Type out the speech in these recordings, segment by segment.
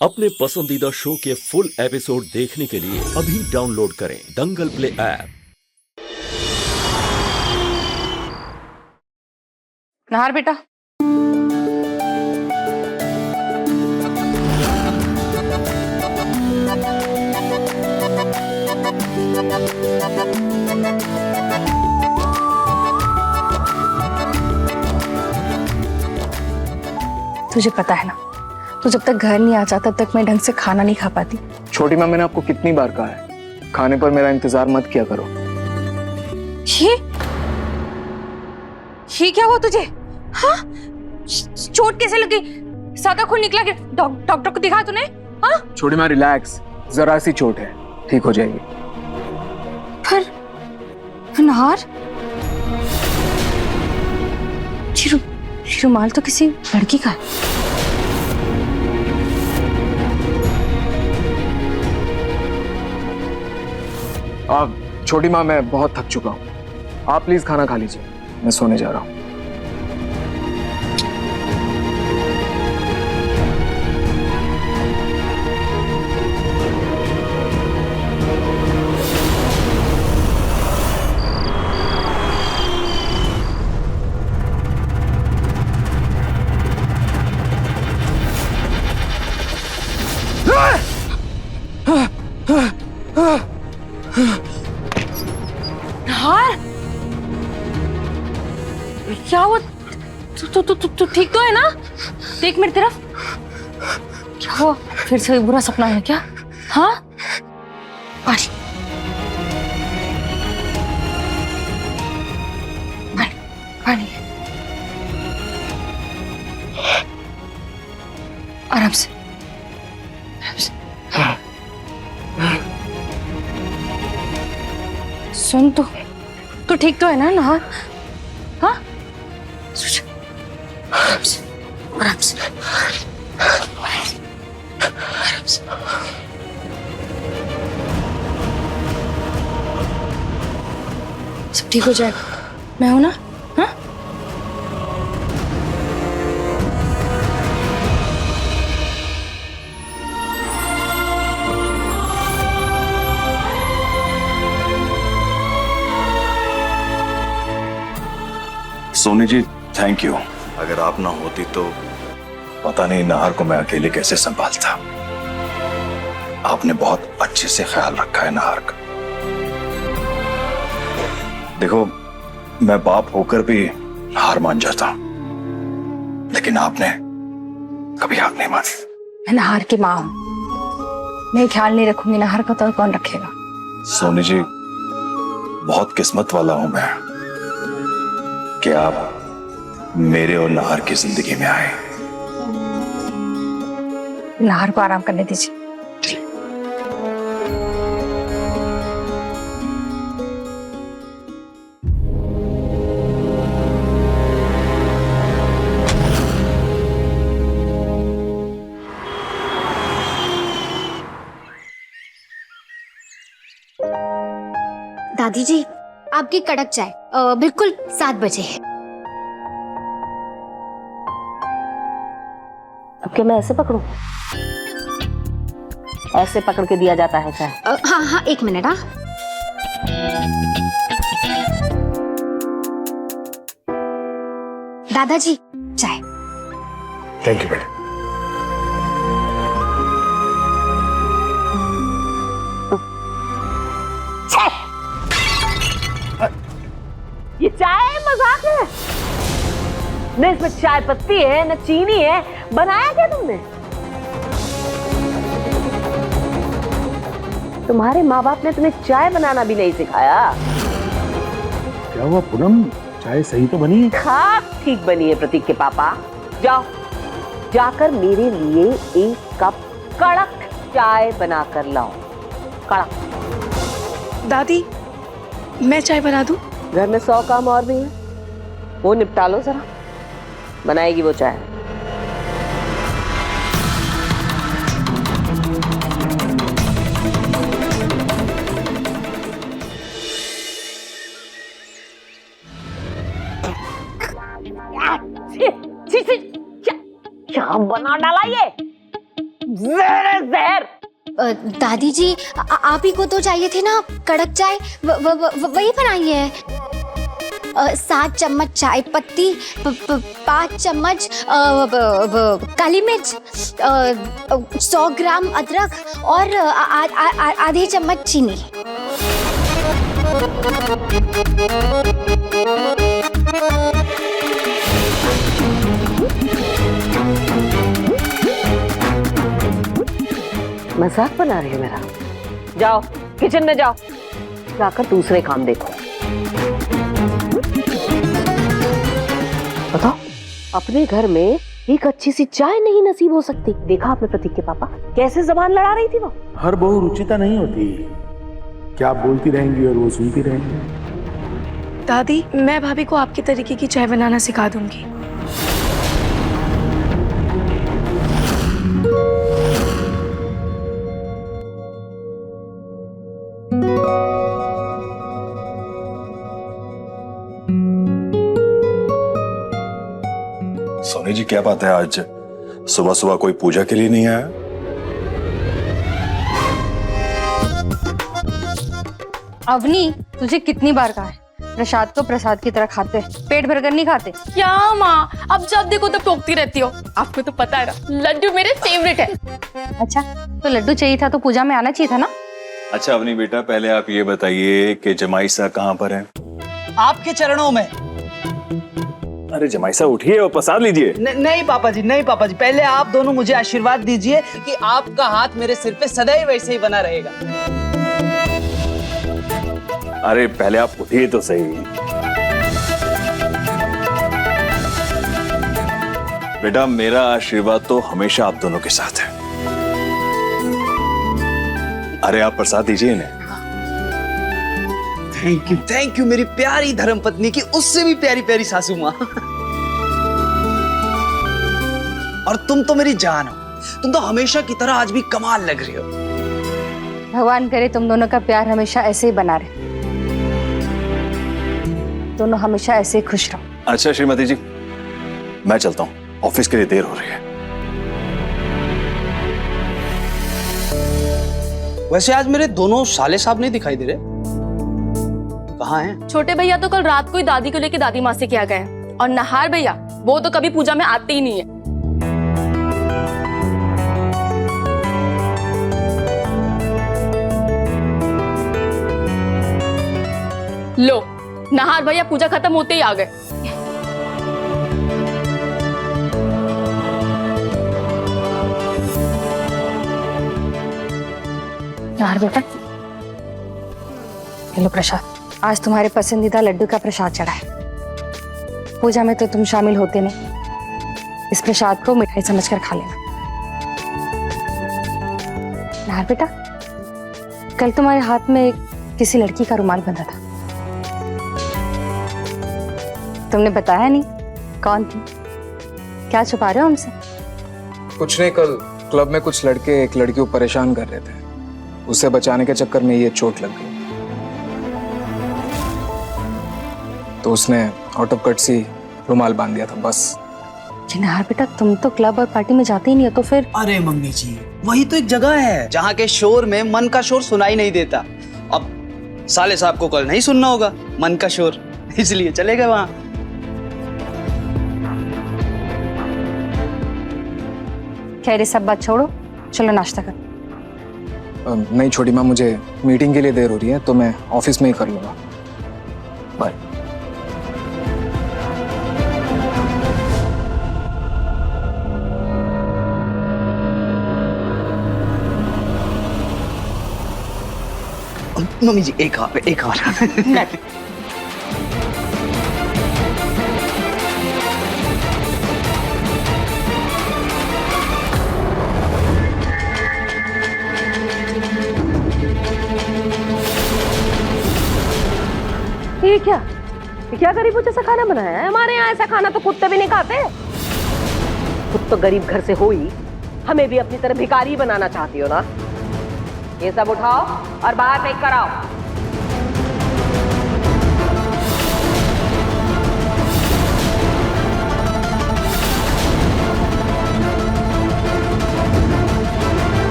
अपने पसंदीदा शो के फुल एपिसोड देखने के लिए अभी डाउनलोड करें दंगल प्ले ऐप। नहार बेटा। तुझे पता है ना, तू जब तक घर नहीं आ जाता तब तक मैं ढंग से खाना नहीं खा पाती। छोटी माँ, मैंने आपको कितनी बार कहा है खाने पर मेरा इंतजार मत किया करो। ये क्या हुआ तुझे? हाँ? चोट कैसे लगी? सादा खून निकला कि डॉक्टर को दिखा तूने? हाँ? छोटी माँ रिलैक्स, जरा सी चोट है, ठीक हो जाएगी। पर नहार, रुमाल तो किसी लड़की का है। छोटी माँ, मैं बहुत थक चुका हूँ, आप प्लीज खाना खा लीजिए, मैं सोने जा रहा हूँ। नहार, क्या हुआ? तू ठीक तो है ना? देख मेरी तरफ। क्या हुआ? फिर से बुरा सपना है क्या? हाँ? पानी पानी, आराम से। सुन, तू ठीक तो है ना नहार? हाँ? आराम से, आराम से, आराम से। सब ठीक हो जाएगा, मैं हूं ना? हाँ? Soni ji, thank you. अगर आप ना होती तो पता नहीं नाहर को मैं अकेले कैसे संभालता। आपने बहुत अच्छे से ख्याल रखा है नाहर का। देखो, मैं बाप होकर भी हार मान जाता, लेकिन आपने कभी हार नहीं मानी। मैं नहार की माँ हूं, मैं ख्याल नहीं रखूंगी नहार का तो कौन रखेगा? सोनी जी, बहुत किस्मत वाला हूं मैं कि आप मेरे और नाहर की जिंदगी में आए। नहार को आराम करने दीजिए। दादी जी, आपकी कड़क चाय बिल्कुल 7 बजे। अब क्या मैं ऐसे पकड़ूं? ऐसे पकड़ के दिया जाता है चाय? हाँ हाँ, 1 मिनट। हाँ, दादाजी चाय। थैंक यू बेटा। ये चाय मजाक है? न इसमें चाय पत्ती है न चीनी है, बनाया क्या तुमने? तुम्हारे माँ बाप ने तुम्हें चाय बनाना भी नहीं सिखाया। क्या हुआ पूनम, चाय सही तो बनी है? हाँ, ठीक बनी है प्रतीक के पापा। जाओ, जाकर मेरे लिए 1 कप कड़क चाय बनाकर लाओ। कड़क। दादी, मैं चाय बना दूं? घर में 100 काम और भी हैं, वो निपटा लो जरा। बनाएगी वो चाय। क्या बना डाला ये? जहर। दादी जी आप ही को तो चाहिए थे ना कड़क चाय, वही बनाई है। 7 चम्मच चाय पत्ती, 5 चम्मच काली मिर्च, 100 ग्राम अदरक और आधे चम्मच चीनी। मजाक बना रही हो मेरा? जाओ किचन में जाओ, जाकर दूसरे काम देखो। बताओ, अपने घर में एक अच्छी सी चाय नहीं नसीब हो सकती? देखा आपने प्रतीक के पापा कैसे जबान लड़ा रही थी वो? हर बहू रुचिता नहीं होती, क्या आप बोलती रहेंगी और वो सुनती रहेंगी। दादी, मैं भाभी को आपके तरीके की चाय बनाना सिखा दूंगी। सोनी जी क्या बात है, आज सुबह सुबह कोई पूजा के लिए नहीं आया? अवनी, तुझे कितनी बार कहा है प्रसाद को प्रसाद की तरह खाते, पेट भरकर नहीं खाते। क्या माँ, अब जब देखो तब टोकती रहती हो। आपको तो पता है ना, लड्डू मेरे फेवरेट है। अच्छा, तो लड्डू चाहिए था तो पूजा में आना चाहिए था ना। अच्छा अवनी बेटा, पहले आप ये बताइए कि जमाई सा कहाँ पर है? आपके चरणों में। अरे जमाई सा उठिए और प्रसाद लीजिए। नहीं पापा जी, नहीं पापा जी, पहले आप दोनों मुझे आशीर्वाद दीजिए कि आपका हाथ मेरे सिर पे सदैव वैसे ही बना रहेगा। अरे पहले आप उठिए तो सही। बेटा मेरा आशीर्वाद तो हमेशा आप दोनों के साथ है। अरे आप प्रसाद दीजिए इन्हें। थैंक यू मेरी प्यारी धर्मपत्नी की उससे भी प्यारी प्यारी सासू माँ। और तुम तो मेरी जान हो, तुम तो हमेशा की तरह आज भी कमाल लग रही हो। भगवान करे तुम दोनों का प्यार हमेशा ऐसे ही बना रहे, दोनों हमेशा ऐसे ही खुश रहो। अच्छा श्रीमती जी, मैं चलता हूँ, ऑफिस के लिए देर हो रही है। वैसे आज मेरे दोनों साले साहब नहीं दिखाई दे रहे, कहाँ हैं? छोटे भैया तो कल रात को ही दादी को लेके दादी माँ से क्या गए, और नहार भैया वो तो कभी पूजा में आते ही नहीं है। लो, नहार भैया पूजा खत्म होते ही आ गए। नहार बेटा, ये लो प्रसाद, आज तुम्हारे पसंदीदा लड्डू का प्रसाद चढ़ा है। पूजा में तो तुम शामिल होते नहीं, इस प्रसाद को मिठाई समझकर खा लेना। नहार बेटा, कल तुम्हारे हाथ में किसी लड़की का रुमाल बंधा था, तुमने बताया नहीं कौन थी? क्या छुपा रहे हो हमसे? कुछ नहीं, कल क्लब में कुछ लड़के एक लड़की को परेशान कर रहे थे, उसे बचाने के चक्कर में ये चोट लग गई, तो उसने आउट ऑफ कटसी रुमाल बांध दिया था बस। नहार बेटा, तुम तो क्लब और पार्टी में जाते ही नहीं हो, तो फिर? अरे मम्मी जी, वही तो एक जगह है जहाँ के शोर में मन का शोर सुनाई नहीं देता। अब साले साहब को कल नहीं सुनना होगा मन का शोर, इसलिए चले गए वहां। खैर, ये सब बात छोड़ो, चलो नाश्ता कर। नहीं छोटी माँ, मुझे मीटिंग के लिए देर हो रही है, तो मैं ऑफिस में ही कर लूंगा। बाय। मम्मी जी एक और ये क्या गरीबों जैसा खाना बनाया है? हमारे यहाँ ऐसा खाना तो कुत्ते भी नहीं खाते। खुद तो गरीब घर से हो ही, हमें भी अपनी तरह भिखारी बनाना चाहती हो ना? ये सब उठाओ और बाहर फेंक कर आओ।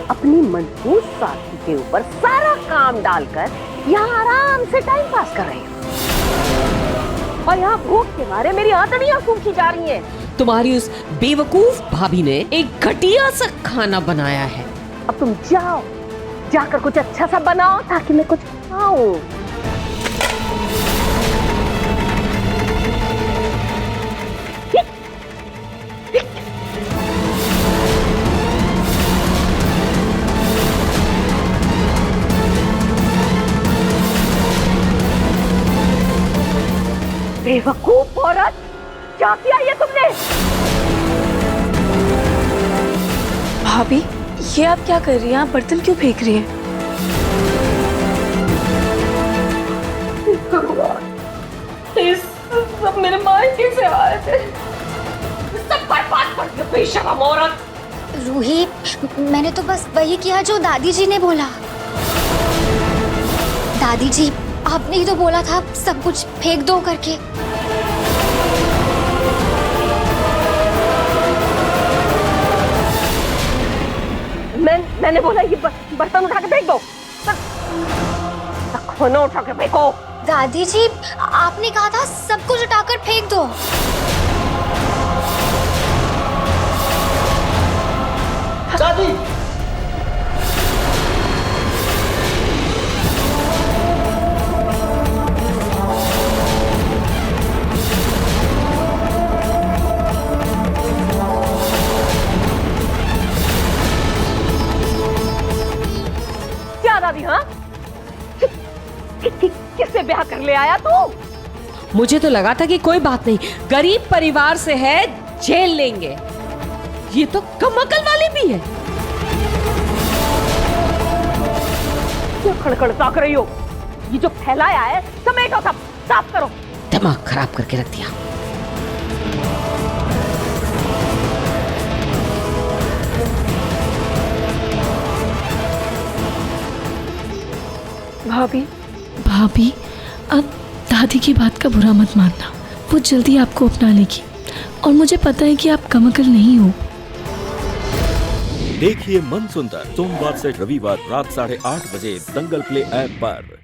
अपनी मनहूस साथी के ऊपर सारा काम डालकर यहाँ आराम से टाइम पास कर रहे हो, और यहाँ भूख के मारे मेरी आंतड़ियां सूखी जा रही हैं। तुम्हारी उस बेवकूफ भाभी ने एक घटिया सा खाना बनाया है। अब तुम जाओ, जाकर कुछ अच्छा सा बनाओ ताकि मैं कुछ खाऊं। बेवकूफ औरत, क्या किया ये तुमने? भाभी, ये आप क्या कर रही हैं? आप बर्तन क्यों फेंक रही हैं? सब मेरे मायके से आए थे, सब बर्बाद कर दिया बेशरम औरत। रूही, मैंने तो बस वही किया जो दादी जी ने बोला। दादी जी, आपने ही तो बोला था सब कुछ फेंक दो करके। मैंने बोला ये बर्तन उठा के फेंक दो, खाना उठा के फेंको। दादी जी, आपने कहा था सब कुछ उठाकर फेंक दो। दादी, क्या दादी? हाँ, किससे ब्याह कर ले आया तू? मुझे तो लगा था कि कोई बात नहीं, गरीब परिवार से है, झेल लेंगे। ये तो कम अकल वाली भी है। क्या खड़खड़ ताक रही हो? ये जो फैलाया है समेटो, सब साफ करो। दिमाग खराब करके रख दिया। भाभी, अब दादी की बात का बुरा मत मानना। वो जल्दी आपको अपना लेगी, और मुझे पता है कि आप कमअकल नहीं हो। देखिए मन सुंदर सोमवार से रविवार रात 8:30 बजे दंगल प्ले ऐप पर।